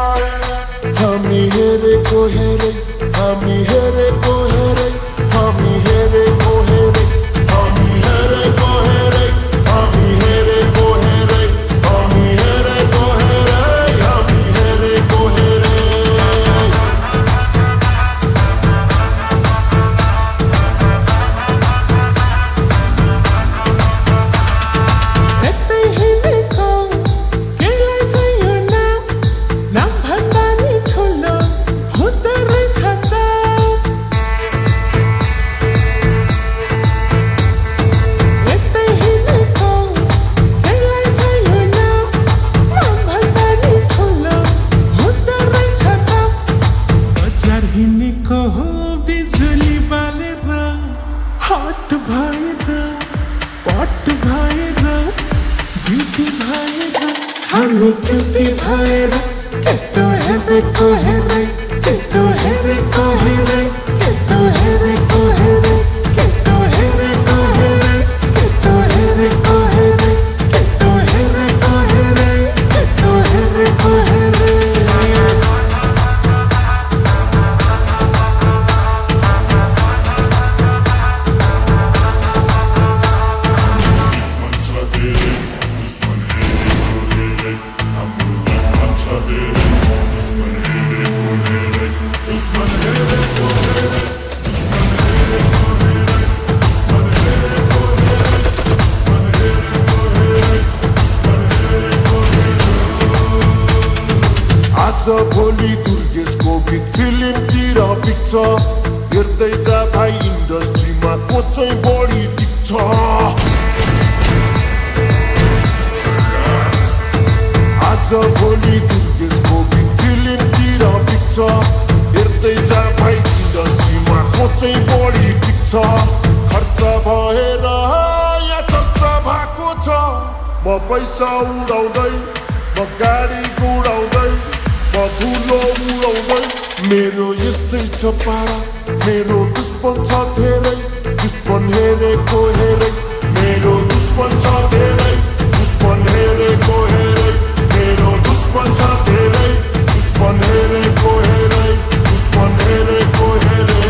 हामी हेरेको हेरे हामी हेरेको हेरे हामी हेरेको हेरे हामी हेरेको हेरे हामी हेरेको हेरे हामी हेरेको हेरे हामी हेरेको हेरे बिजुली बालेर हट भएर पट भएर ब्युटी भएर हामी क्युटी भएर केटो हेरेको हेरे केटो हेरेको हेरे केटो हेरेको हेरे केटो हेरेको हेरे केटो हेरेको हेरे केटो हेरेको हेरे केटो हेरेको हेरे आज भोलि दुर्गेशको गीत फिल्मतिर बिक्छ हेर्दै जाँदा इन्डस्ट्रीमा को चाहिँ बढी टिक्छ आज भोलि दुर्गेशको गीत फिल्मतिर बिक्छ हेर्दै जाँदा इन्डस्ट्रीमा को चाहिँ बढी टिक्छ खर्च भएर यहाँ चर्चा भएको छ म पैसा उडाउँदै म गाडी गुडाउँदै धुलो उडाउँदै मेरो यस्तै छ पारा मेरो दुश्मन छ धेरै दुश्मन हेरेको हेरे मेरो दुश्मन छ धेरै दुश्मन हेरेको हेरे मेरो दुश्मन छ धेरै दुश्मन हेरेको हेरे दुश्मन हेरेको हेरे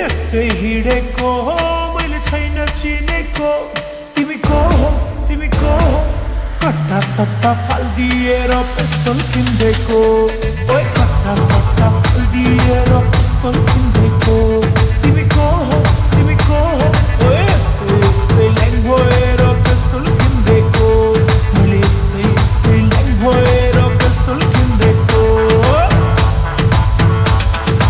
यस्तै हिँडेको हो मैले छैन चिनेको तिमी को हो कट्टा सट्टा फालिदिएर पिस्तोल किन्देको ओए कट्टा सट्टा फालिदिएर पिस्तोल किन्देको